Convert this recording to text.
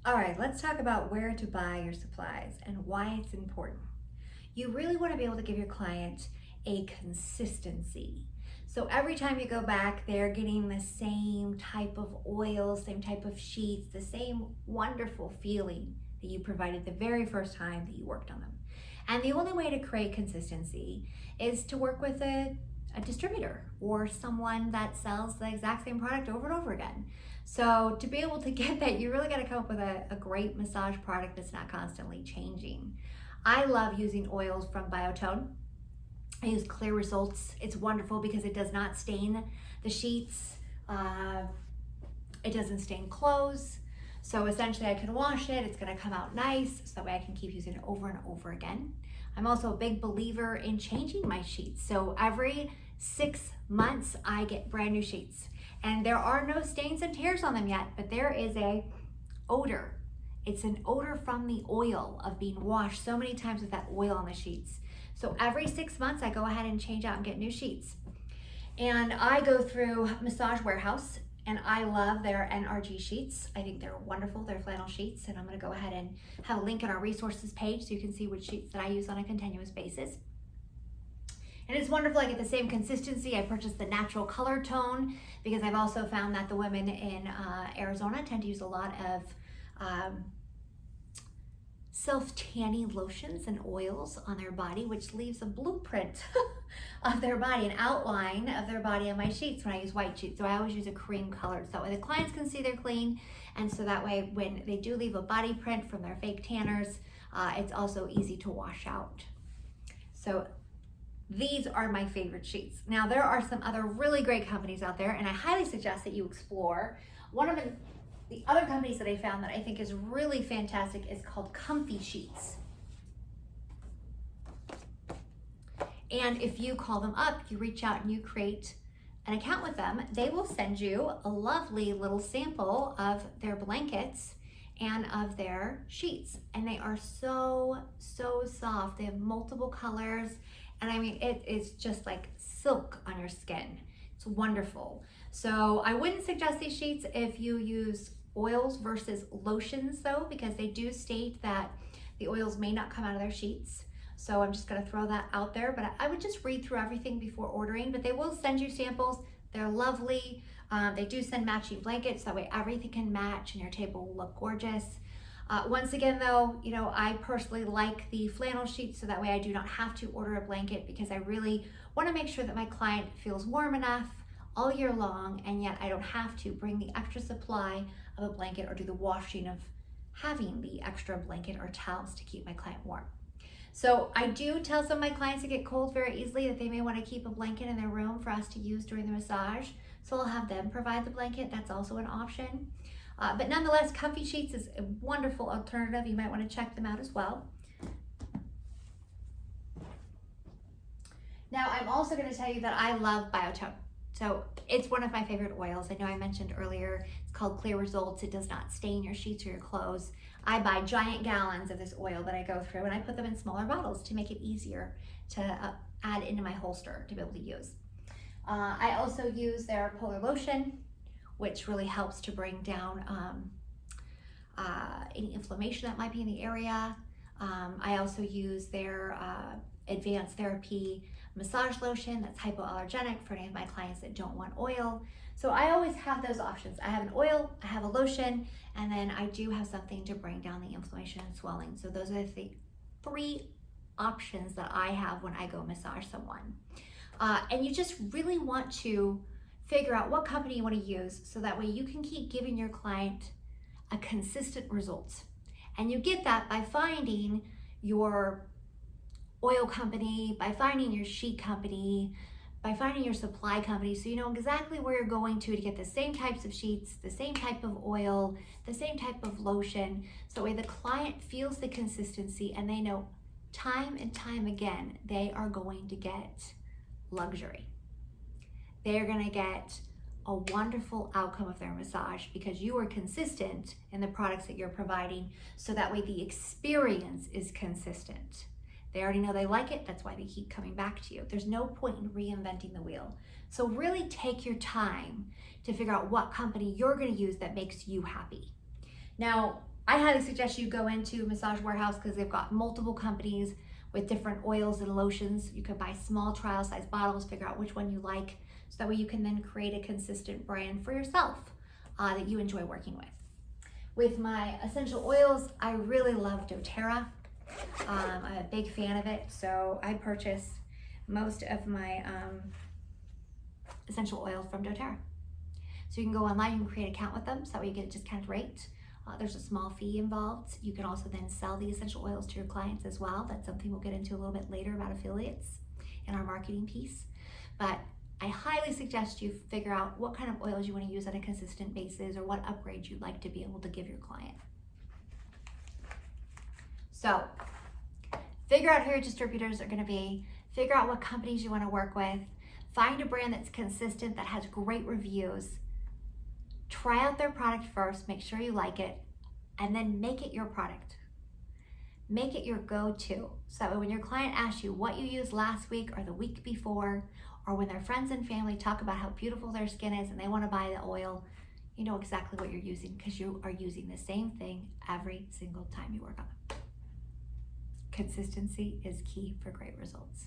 All right, let's talk about where to buy your supplies and why it's important. You really want to be able to give your client a consistency. So every time you go back, they're getting the same type of oil, same type of sheets, the same wonderful feeling that you provided the very first time that you worked on them. And the only way to create consistency is to work with a distributor or someone that sells the exact same product over and over again. So to be able to get that, you really got to come up with a great massage product that's not constantly changing. I love using oils from Biotone. I use Clear Results. It's wonderful because it does not stain the sheets. It doesn't stain clothes. So essentially I can wash it, it's gonna come out nice, so that way I can keep using it over and over again. I'm also a big believer in changing my sheets. So every 6 months I get brand new sheets. And there are no stains and tears on them yet, but there is a odor. It's an odor from the oil of being washed so many times with that oil on the sheets. So every 6 months I go ahead and change out and get new sheets. And I go through Massage Warehouse and I love their NRG sheets. I think they're wonderful, they're flannel sheets, and I'm gonna go ahead and have a link in our resources page so you can see which sheets that I use on a continuous basis. And it's wonderful, I get the same consistency. I purchased the natural color tone because I've also found that the women in Arizona tend to use a lot of self-tanning lotions and oils on their body, which leaves a blueprint of their body, an outline of their body on my sheets when I use white sheets. So I always use a cream color so that way the clients can see they're clean, and so that way when they do leave a body print from their fake tanners, it's also easy to wash out. So these are my favorite sheets. Now there are some other really great companies out there, and I highly suggest that you explore. One of the other companies that I found that I think is really fantastic is called Comfy Sheets. And if you call them up, you reach out and you create an account with them, they will send you a lovely little sample of their blankets and of their sheets. And they are so soft. They have multiple colors. And I mean, it is just like silk on your skin. It's wonderful. So I wouldn't suggest these sheets if you use oils versus lotions though, because they do state that the oils may not come out of their sheets. So I'm just gonna throw that out there, but I would just read through everything before ordering, but they will send you samples. They're lovely. They do send matching blankets, that way everything can match and your table will look gorgeous. Once again though, you know, I personally like the flannel sheets so that way I do not have to order a blanket because I really wanna make sure that my client feels warm enough all year long, and yet I don't have to bring the extra supply of a blanket or do the washing of having the extra blanket or towels to keep my client warm. So I do tell some of my clients that get cold very easily that they may want to keep a blanket in their room for us to use during the massage. So I'll have them provide the blanket. That's also an option. But nonetheless, Comfy Sheets is a wonderful alternative. You might want to check them out as well. Now, I'm also going to tell you that I love Biotone. So it's one of my favorite oils. I know I mentioned earlier, it's called Clear Results. It does not stain your sheets or your clothes. I buy giant gallons of this oil that I go through and I put them in smaller bottles to make it easier to add into my holster to be able to use. I also use their Polar Lotion, which really helps to bring down any inflammation that might be in the area. I also use their Advanced Therapy massage lotion that's hypoallergenic for any of my clients that don't want oil. So I always have those options. I have an oil, I have a lotion, and then I do have something to bring down the inflammation and swelling. So those are the three options that I have when I go massage someone. And you just really want to figure out what company you want to use so that way you can keep giving your client a consistent result. And you get that by finding your oil company, by finding your sheet company, by finding your supply company, so you know exactly where you're going to get the same types of sheets, the same type of oil, the same type of lotion, so that way the client feels the consistency and they know time and time again they are going to get luxury. They are going to get a wonderful outcome of their massage because you are consistent in the products that you're providing, so that way the experience is consistent. They already know they like it, that's why they keep coming back to you. There's no point in reinventing the wheel. So really take your time to figure out what company you're gonna use that makes you happy. Now, I highly suggest you go into Massage Warehouse because they've got multiple companies with different oils and lotions. You can buy small trial size bottles, figure out which one you like, so that way you can then create a consistent brand for yourself that you enjoy working with. With my essential oils, I really love doTERRA. I'm a big fan of it, so I purchase most of my essential oils from doTERRA. So you can go online, you can create an account with them, so that way you get a discounted rate. There's a small fee involved. You can also then sell the essential oils to your clients as well. That's something we'll get into a little bit later about affiliates and our marketing piece. But I highly suggest you figure out what kind of oils you want to use on a consistent basis or what upgrades you'd like to be able to give your client. So figure out who your distributors are going to be, figure out what companies you want to work with, find a brand that's consistent, that has great reviews. Try out their product first, make sure you like it, and then make it your product. Make it your go-to. So when your client asks you what you used last week or the week before, or when their friends and family talk about how beautiful their skin is and they want to buy the oil, you know exactly what you're using because you are using the same thing every single time you work on them. Consistency is key for great results.